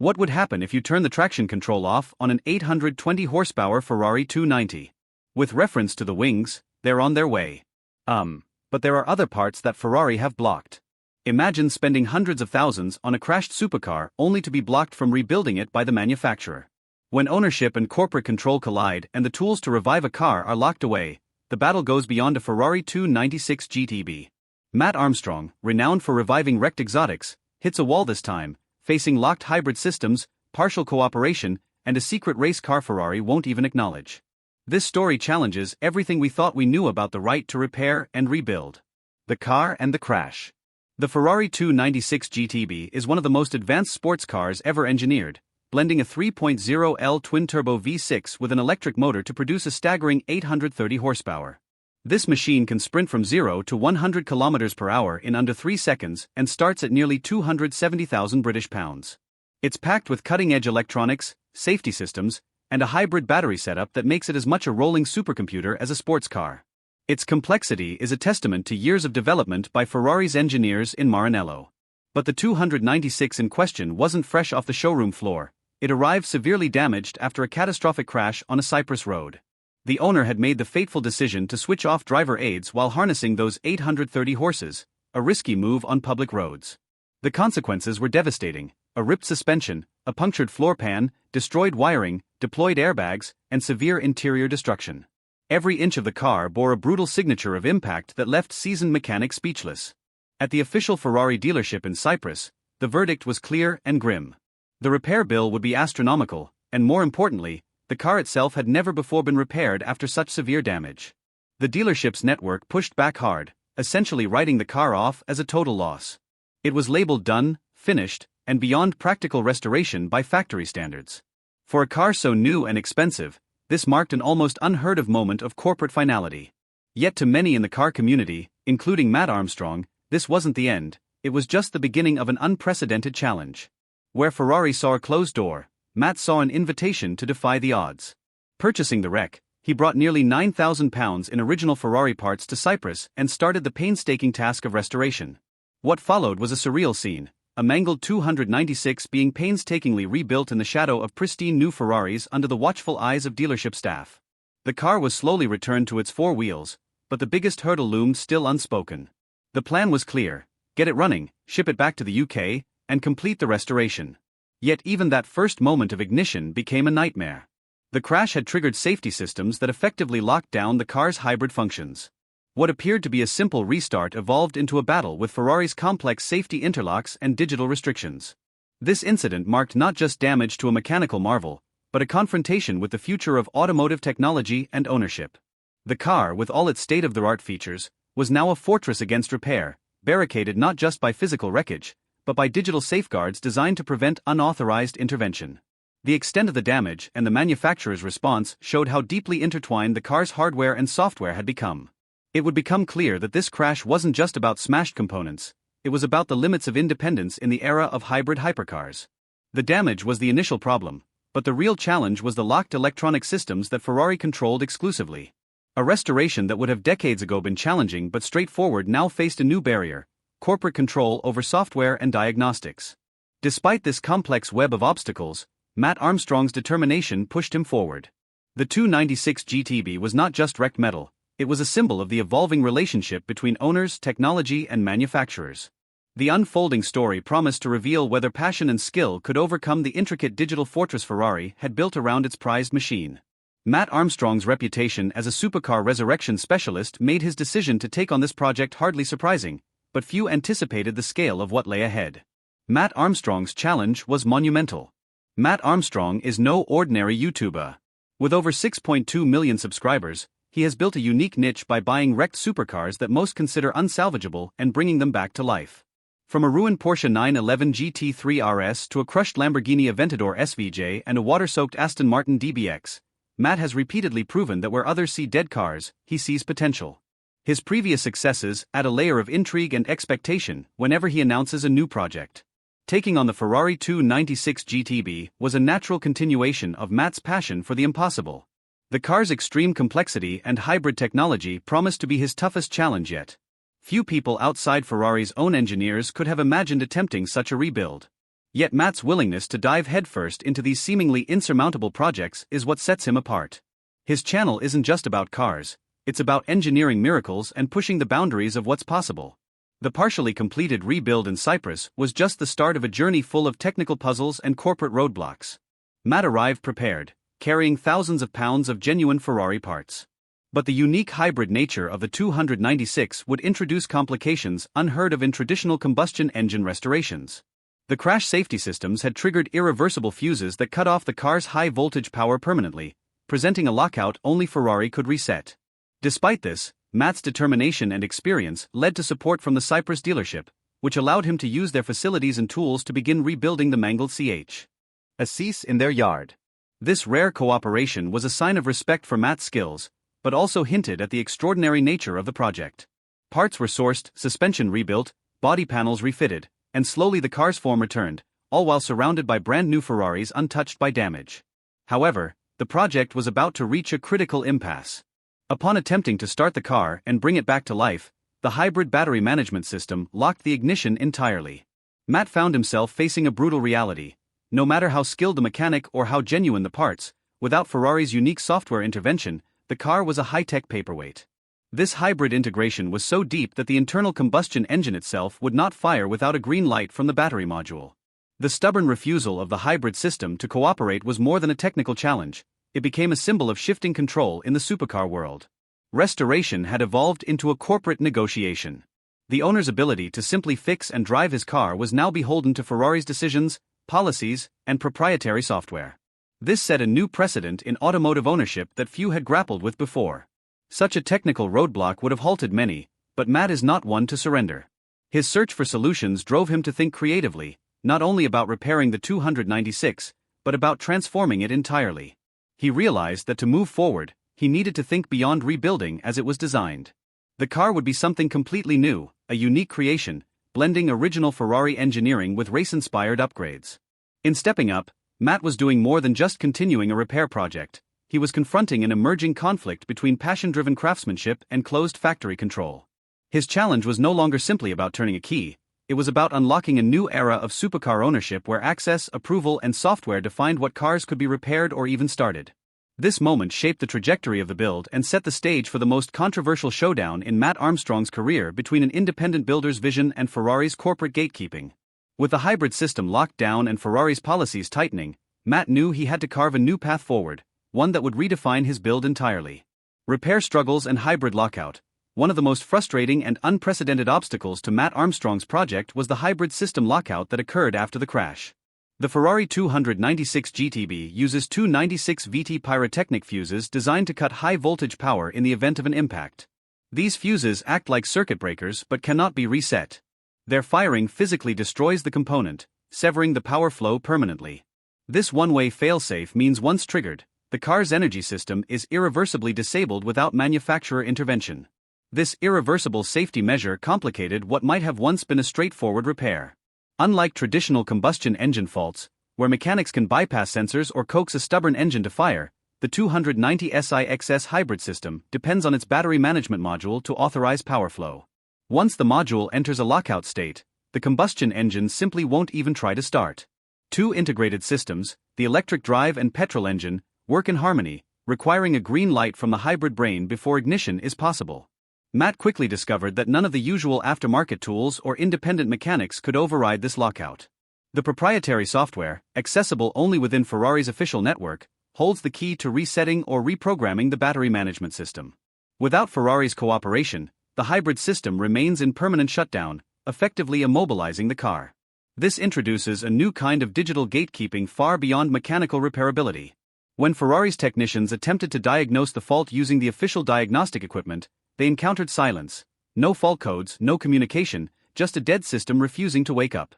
What would happen if you turn the traction control off on an 820 horsepower Ferrari 290? With reference to the wings, they're on their way. But there are other parts that Ferrari have blocked. Imagine spending hundreds of thousands on a crashed supercar only to be blocked from rebuilding it by the manufacturer. When ownership and corporate control collide and the tools to revive a car are locked away, the battle goes beyond a Ferrari 296 GTB. Matt Armstrong, renowned for reviving wrecked exotics, hits a wall this time, facing locked hybrid systems, partial cooperation, and a secret race car Ferrari won't even acknowledge. This story challenges everything we thought we knew about the right to repair and rebuild. The car and the crash. The Ferrari 296 GTB is one of the most advanced sports cars ever engineered, blending a 3.0L twin-turbo V6 with an electric motor to produce a staggering 830 horsepower. This machine can sprint from 0 to 100 km per hour in under 3 seconds and starts at nearly 270,000 British pounds. It's packed with cutting-edge electronics, safety systems, and a hybrid battery setup that makes it as much a rolling supercomputer as a sports car. Its complexity is a testament to years of development by Ferrari's engineers in Maranello. But the 296 in question wasn't fresh off the showroom floor. It arrived severely damaged after a catastrophic crash on a Cyprus road. The owner had made the fateful decision to switch off driver aids while harnessing those 830 horses, a risky move on public roads. The consequences were devastating: a ripped suspension, a punctured floor pan, destroyed wiring, deployed airbags, and severe interior destruction. Every inch of the car bore a brutal signature of impact that left seasoned mechanics speechless. At the official Ferrari dealership in Cyprus, the verdict was clear and grim. The repair bill would be astronomical, and more importantly, the car itself had never before been repaired after such severe damage. The dealership's network pushed back hard, essentially writing the car off as a total loss. It was labeled done, finished, and beyond practical restoration by factory standards. For a car so new and expensive, this marked an almost unheard-of moment of corporate finality. Yet to many in the car community, including Matt Armstrong, this wasn't the end, it was just the beginning of an unprecedented challenge. Where Ferrari saw a closed door, Matt saw an invitation to defy the odds. Purchasing the wreck, he brought nearly £9,000 in original Ferrari parts to Cyprus and started the painstaking task of restoration. What followed was a surreal scene, a mangled 296 being painstakingly rebuilt in the shadow of pristine new Ferraris under the watchful eyes of dealership staff. The car was slowly returned to its four wheels, but the biggest hurdle loomed still unspoken. The plan was clear: get it running, ship it back to the UK, and complete the restoration. Yet even that first moment of ignition became a nightmare. The crash had triggered safety systems that effectively locked down the car's hybrid functions. What appeared to be a simple restart evolved into a battle with Ferrari's complex safety interlocks and digital restrictions. This incident marked not just damage to a mechanical marvel, but a confrontation with the future of automotive technology and ownership. The car, with all its state-of-the-art features, was now a fortress against repair, barricaded not just by physical wreckage, but by digital safeguards designed to prevent unauthorized intervention. The extent of the damage and the manufacturer's response showed how deeply intertwined the car's hardware and software had become. It would become clear that this crash wasn't just about smashed components, it was about the limits of independence in the era of hybrid hypercars. The damage was the initial problem, but the real challenge was the locked electronic systems that Ferrari controlled exclusively. A restoration that would have decades ago been challenging but straightforward now faced a new barrier: corporate control over software and diagnostics. Despite this complex web of obstacles, Matt Armstrong's determination pushed him forward. The 296 GTB was not just wrecked metal, it was a symbol of the evolving relationship between owners, technology, and manufacturers. The unfolding story promised to reveal whether passion and skill could overcome the intricate digital fortress Ferrari had built around its prized machine. Matt Armstrong's reputation as a supercar resurrection specialist made his decision to take on this project hardly surprising, but few anticipated the scale of what lay ahead. Matt Armstrong's challenge was monumental. Matt Armstrong is no ordinary YouTuber. With over 6.2 million subscribers, he has built a unique niche by buying wrecked supercars that most consider unsalvageable and bringing them back to life. From a ruined Porsche 911 GT3 RS to a crushed Lamborghini Aventador SVJ and a water-soaked Aston Martin DBX, Matt has repeatedly proven that where others see dead cars, he sees potential. His previous successes add a layer of intrigue and expectation whenever he announces a new project. Taking on the Ferrari 296 GTB was a natural continuation of Matt's passion for the impossible. The car's extreme complexity and hybrid technology promised to be his toughest challenge yet. Few people outside Ferrari's own engineers could have imagined attempting such a rebuild. Yet Matt's willingness to dive headfirst into these seemingly insurmountable projects is what sets him apart. His channel isn't just about cars, it's about engineering miracles and pushing the boundaries of what's possible. The partially completed rebuild in Cyprus was just the start of a journey full of technical puzzles and corporate roadblocks. Matt arrived prepared, carrying thousands of pounds of genuine Ferrari parts. But the unique hybrid nature of the 296 would introduce complications unheard of in traditional combustion engine restorations. The crash safety systems had triggered irreversible fuses that cut off the car's high-voltage power permanently, presenting a lockout only Ferrari could reset. Despite this, Matt's determination and experience led to support from the Cyprus dealership, which allowed him to use their facilities and tools to begin rebuilding the mangled chassis in their yard. This rare cooperation was a sign of respect for Matt's skills, but also hinted at the extraordinary nature of the project. Parts were sourced, suspension rebuilt, body panels refitted, and slowly the car's form returned, all while surrounded by brand-new Ferraris untouched by damage. However, the project was about to reach a critical impasse. Upon attempting to start the car and bring it back to life, the hybrid battery management system locked the ignition entirely. Matt found himself facing a brutal reality. No matter how skilled the mechanic or how genuine the parts, without Ferrari's unique software intervention, the car was a high-tech paperweight. This hybrid integration was so deep that the internal combustion engine itself would not fire without a green light from the battery module. The stubborn refusal of the hybrid system to cooperate was more than a technical challenge, it became a symbol of shifting control in the supercar world. Restoration had evolved into a corporate negotiation. The owner's ability to simply fix and drive his car was now beholden to Ferrari's decisions, policies, and proprietary software. This set a new precedent in automotive ownership that few had grappled with before. Such a technical roadblock would have halted many, but Matt is not one to surrender. His search for solutions drove him to think creatively, not only about repairing the 296, but about transforming it entirely. He realized that to move forward, he needed to think beyond rebuilding as it was designed. The car would be something completely new, a unique creation, blending original Ferrari engineering with race-inspired upgrades. In stepping up, Matt was doing more than just continuing a repair project. He was confronting an emerging conflict between passion-driven craftsmanship and closed factory control. His challenge was no longer simply about turning a key, it was about unlocking a new era of supercar ownership where access, approval, and software defined what cars could be repaired or even started. This moment shaped the trajectory of the build and set the stage for the most controversial showdown in Matt Armstrong's career between an independent builder's vision and Ferrari's corporate gatekeeping. With the hybrid system locked down and Ferrari's policies tightening, Matt knew he had to carve a new path forward, one that would redefine his build entirely. Repair struggles and hybrid lockout. One of the most frustrating and unprecedented obstacles to Matt Armstrong's project was the hybrid system lockout that occurred after the crash. The Ferrari 296 GTB uses two 96 VT pyrotechnic fuses designed to cut high-voltage power in the event of an impact. These fuses act like circuit breakers but cannot be reset. Their firing physically destroys the component, severing the power flow permanently. This one-way failsafe means once triggered, the car's energy system is irreversibly disabled without manufacturer intervention. This irreversible safety measure complicated what might have once been a straightforward repair. Unlike traditional combustion engine faults, where mechanics can bypass sensors or coax a stubborn engine to fire, the 290 SIXS hybrid system depends on its battery management module to authorize power flow. Once the module enters a lockout state, the combustion engine simply won't even try to start. Two integrated systems, the electric drive and petrol engine, work in harmony, requiring a green light from the hybrid brain before ignition is possible. Matt quickly discovered that none of the usual aftermarket tools or independent mechanics could override this lockout. The proprietary software, accessible only within Ferrari's official network, holds the key to resetting or reprogramming the battery management system. Without Ferrari's cooperation, the hybrid system remains in permanent shutdown, effectively immobilizing the car. This introduces a new kind of digital gatekeeping far beyond mechanical repairability. When Ferrari's technicians attempted to diagnose the fault using the official diagnostic equipment, they encountered silence. No fault codes, no communication, just a dead system refusing to wake up.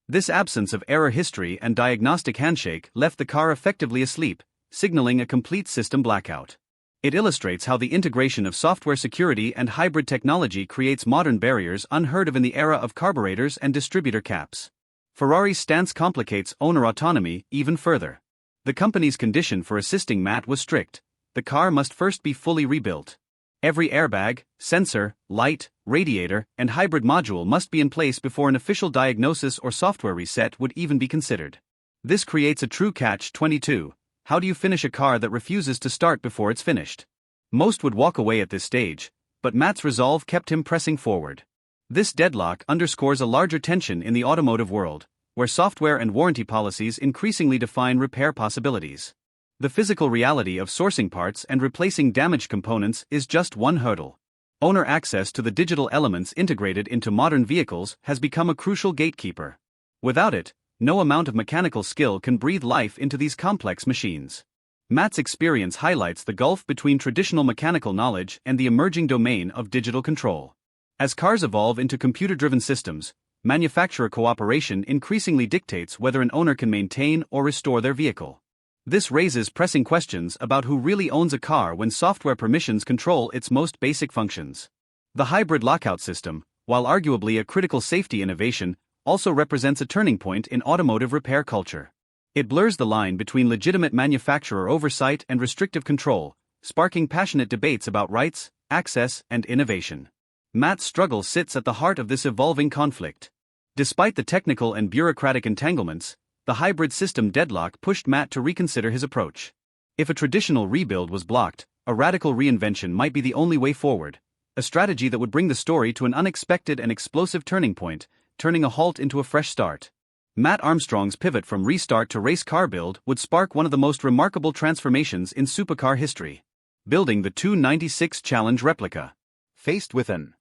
This absence of error history and diagnostic handshake left the car effectively asleep, signaling a complete system blackout. It illustrates how the integration of software security and hybrid technology creates modern barriers unheard of in the era of carburetors and distributor caps. Ferrari's stance complicates owner autonomy even further. The company's condition for assisting Matt was strict: the car must first be fully rebuilt. Every airbag, sensor, light, radiator, and hybrid module must be in place before an official diagnosis or software reset would even be considered. This creates a true catch-22. How do you finish a car that refuses to start before it's finished? Most would walk away at this stage, but Matt's resolve kept him pressing forward. This deadlock underscores a larger tension in the automotive world, where software and warranty policies increasingly define repair possibilities. The physical reality of sourcing parts and replacing damaged components is just one hurdle. Owner access to the digital elements integrated into modern vehicles has become a crucial gatekeeper. Without it, no amount of mechanical skill can breathe life into these complex machines. Matt's experience highlights the gulf between traditional mechanical knowledge and the emerging domain of digital control. As cars evolve into computer-driven systems, manufacturer cooperation increasingly dictates whether an owner can maintain or restore their vehicle. This raises pressing questions about who really owns a car when software permissions control its most basic functions. The hybrid lockout system, while arguably a critical safety innovation, also represents a turning point in automotive repair culture. It blurs the line between legitimate manufacturer oversight and restrictive control, sparking passionate debates about rights, access, and innovation. Matt's struggle sits at the heart of this evolving conflict. Despite the technical and bureaucratic entanglements, the hybrid system deadlock pushed Matt to reconsider his approach. If a traditional rebuild was blocked, a radical reinvention might be the only way forward, a strategy that would bring the story to an unexpected and explosive turning point, turning a halt into a fresh start. Matt Armstrong's pivot from restart to race car build would spark one of the most remarkable transformations in supercar history. Building the 296 Challenge replica. Faced with an